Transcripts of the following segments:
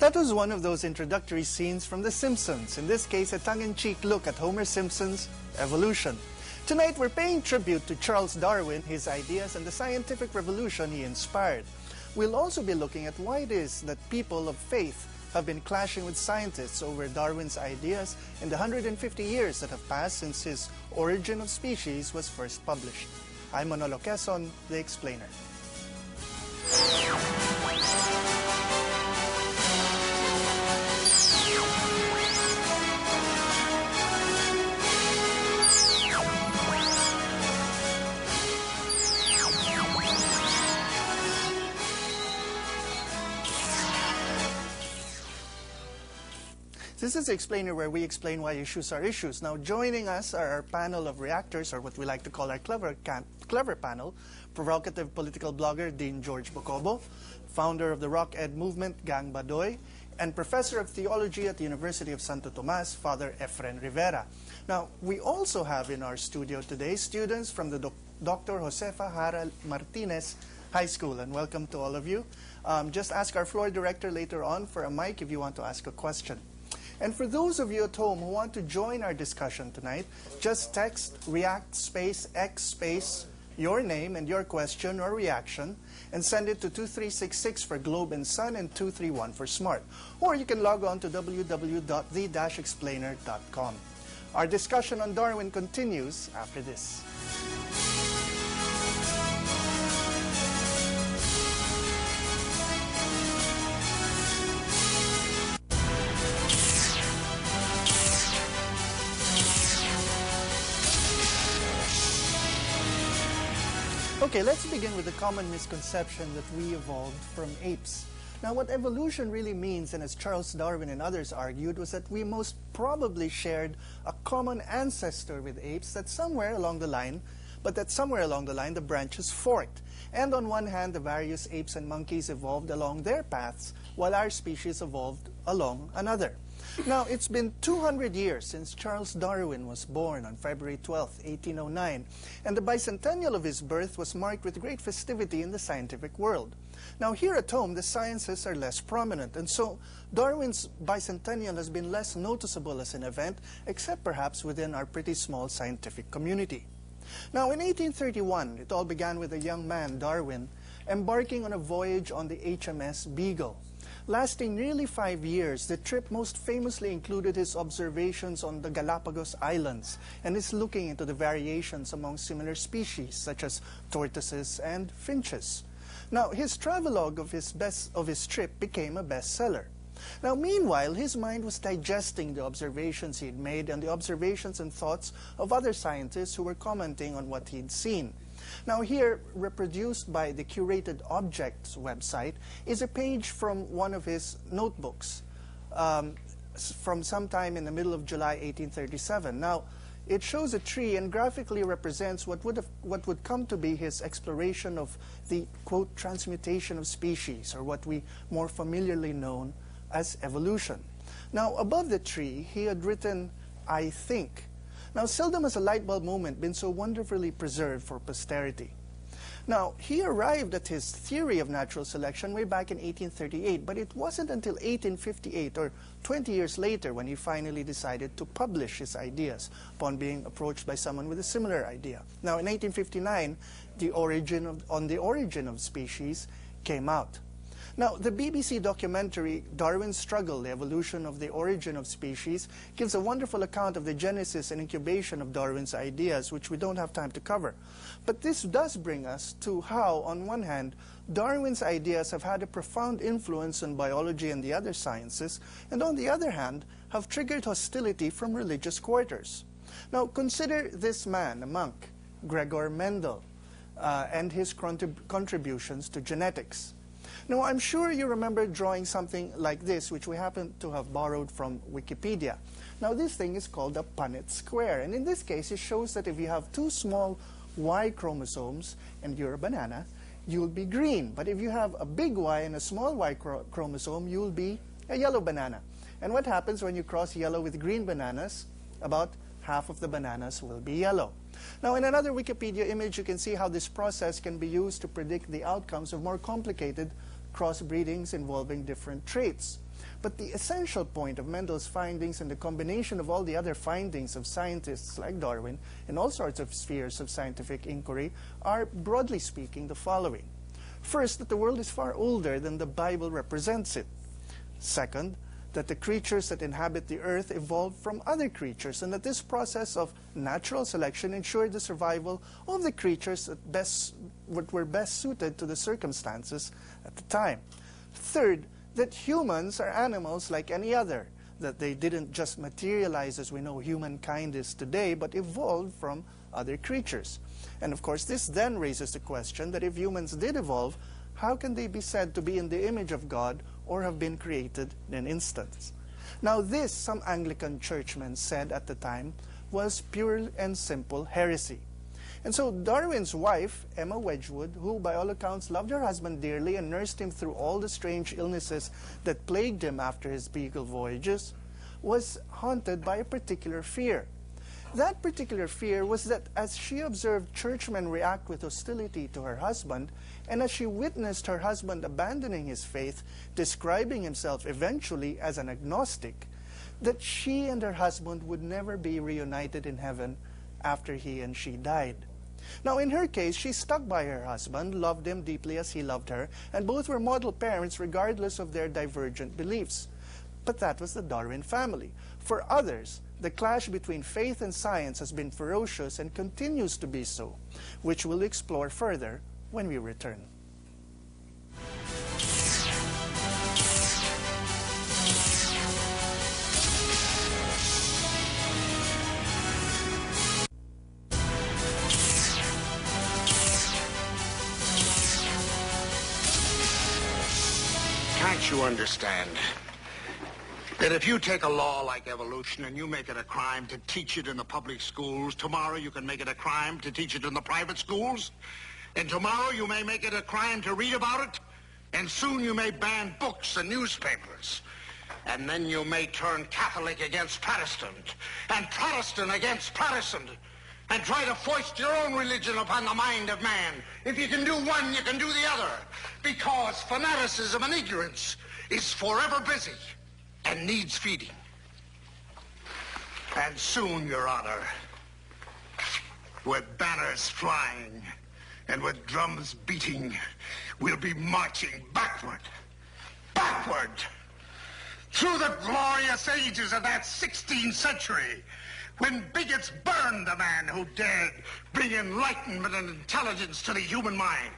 That was one of those introductory scenes from The Simpsons, in this case a tongue-in-cheek look at Homer Simpson's evolution. Tonight we're paying tribute to Charles Darwin, his ideas, and the scientific revolution he inspired. We'll also be looking at why it is that people of faith have been clashing with scientists over Darwin's ideas in the 150 years that have passed since his Origin of Species was first published. I'm Manolo Quezon, The Explainer. This is The Explainer, where we explain why issues are issues. Now, joining us are our panel of reactors, or what we like to call our clever panel: provocative political blogger Dean George Bocobo, founder of the Rock Ed movement Gang Badoy, and professor of theology at the University of Santo Tomas, Father Efren Rivera. Now, we also have in our studio today students from the Dr. Josefa Jara Martinez High School, and welcome to all of you. Just ask our floor director later on for a mic if you want to ask a question. And for those of you at home who want to join our discussion tonight, just text react space X space your name and your question or reaction and send it to 2366 for Globe and Sun and 231 for Smart. Or you can log on to www.the-explainer.com. Our discussion on Darwin continues after this. Okay, let's begin with the common misconception that we evolved from apes. Now, what evolution really means, and as Charles Darwin and others argued, was that we most probably shared a common ancestor with apes, that somewhere along the line the branches forked. And on one hand, the various apes and monkeys evolved along their paths, while our species evolved along another. Now, it's been 200 years since Charles Darwin was born on February 12, 1809, and the bicentennial of his birth was marked with great festivity in the scientific world. Now, here at home, the sciences are less prominent, and so Darwin's bicentennial has been less noticeable as an event, except perhaps within our pretty small scientific community. Now, in 1831, it all began with a young man, Darwin, embarking on a voyage on the HMS Beagle. Lasting nearly 5 years, the trip most famously included his observations on the Galapagos Islands and his looking into the variations among similar species, such as tortoises and finches. Now, his travelogue of his trip became a bestseller. Now, meanwhile, his mind was digesting the observations he had made and the observations and thoughts of other scientists who were commenting on what he'd seen. Now, here, reproduced by the Curated Objects website, is a page from one of his notebooks from sometime in the middle of July 1837. Now, it shows a tree and graphically represents what would come to be his exploration of the, quote, transmutation of species, or what we more familiarly know as evolution. Now, above the tree, he had written, "I think." Now, seldom has a light bulb moment been so wonderfully preserved for posterity. Now, he arrived at his theory of natural selection way back in 1838, but it wasn't until 1858, or 20 years later, when he finally decided to publish his ideas upon being approached by someone with a similar idea. Now, in 1859, On the Origin of Species came out. Now, the BBC documentary Darwin's Struggle, The Evolution of the Origin of Species, gives a wonderful account of the genesis and incubation of Darwin's ideas, which we don't have time to cover. But this does bring us to how, on one hand, Darwin's ideas have had a profound influence on biology and the other sciences, and on the other hand, have triggered hostility from religious quarters. Now, consider this man, a monk, Gregor Mendel, and his contributions to genetics. Now, I'm sure you remember drawing something like this, which we happen to have borrowed from Wikipedia. Now, this thing is called a Punnett square, and in this case, it shows that if you have two small Y chromosomes and you're a banana, you'll be green. But if you have a big Y and a small Y chromosome, you'll be a yellow banana. And what happens when you cross yellow with green bananas? About half of the bananas will be yellow. Now, in another Wikipedia image, you can see how this process can be used to predict the outcomes of more complicated crossbreedings involving different traits. But the essential point of Mendel's findings and the combination of all the other findings of scientists like Darwin in all sorts of spheres of scientific inquiry are, broadly speaking, the following. First, that the world is far older than the Bible represents it. Second, that the creatures that inhabit the earth evolved from other creatures, and that this process of natural selection ensured the survival of the creatures that were best suited to the circumstances at the time. Third, that humans are animals like any other, that they didn't just materialize as we know humankind is today, but evolved from other creatures. And of course, this then raises the question that if humans did evolve, how can they be said to be in the image of God or have been created in an instant? Now this, some Anglican churchmen said at the time, was pure and simple heresy. And so Darwin's wife, Emma Wedgwood, who by all accounts loved her husband dearly and nursed him through all the strange illnesses that plagued him after his Beagle voyages, was haunted by a particular fear. That particular fear was that as she observed churchmen react with hostility to her husband, and as she witnessed her husband abandoning his faith, describing himself eventually as an agnostic, that she and her husband would never be reunited in heaven after he and she died. Now, in her case, she stuck by her husband, loved him deeply as he loved her, and both were model parents regardless of their divergent beliefs. But that was the Darwin family. For others, the clash between faith and science has been ferocious and continues to be so, which we'll explore further when we return. Can't you understand that if you take a law like evolution and you make it a crime to teach it in the public schools, tomorrow you can make it a crime to teach it in the private schools, and tomorrow you may make it a crime to read about it, and soon you may ban books and newspapers, and then you may turn Catholic against Protestant, and Protestant against Protestant, and try to foist your own religion upon the mind of man. If you can do one, you can do the other, because fanaticism and ignorance is forever busy and needs feeding. And soon, Your Honor, with banners flying and with drums beating, we'll be marching backward, through the glorious ages of that 16th century, when bigots burned the man who dared bring enlightenment and intelligence to the human mind.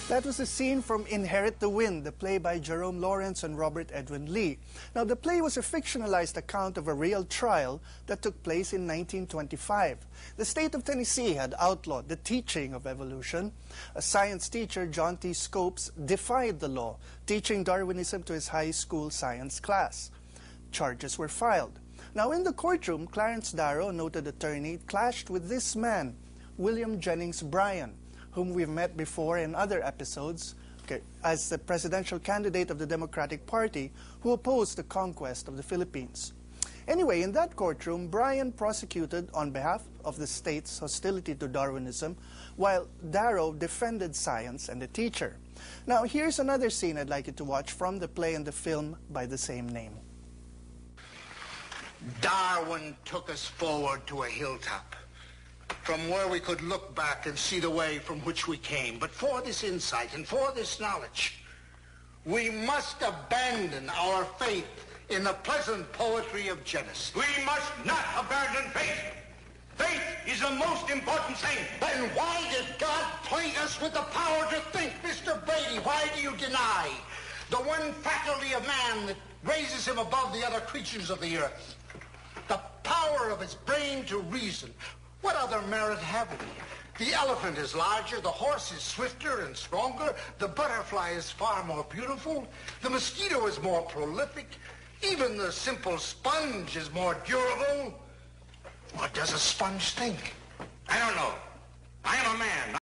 That was a scene from Inherit the Wind, the play by Jerome Lawrence and Robert Edwin Lee. Now, the play was a fictionalized account of a real trial that took place in 1925. The state of Tennessee had outlawed the teaching of evolution. A science teacher, John T. Scopes, defied the law, teaching Darwinism to his high school science class. Charges were filed. Now, in the courtroom, Clarence Darrow, a noted attorney, clashed with this man, William Jennings Bryan, whom we've met before in other episodes, as the presidential candidate of the Democratic Party who opposed the conquest of the Philippines. Anyway, in that courtroom, Bryan prosecuted on behalf of the state's hostility to Darwinism, while Darrow defended science and the teacher. Now, here's another scene I'd like you to watch from the play and the film by the same name. Darwin took us forward to a hilltop, from where we could look back and see the way from which we came. But for this insight and for this knowledge, we must abandon our faith in the pleasant poetry of Genesis. We must not abandon faith. Faith is the most important thing. Then why did God plague us with the power to think, Mr. Brady? Why do you deny the one faculty of man that raises him above the other creatures of the earth? The power of his brain to reason. What other merit have we? The elephant is larger, the horse is swifter and stronger, the butterfly is far more beautiful, the mosquito is more prolific, even the simple sponge is more durable. What does a sponge think? I don't know. I am a man.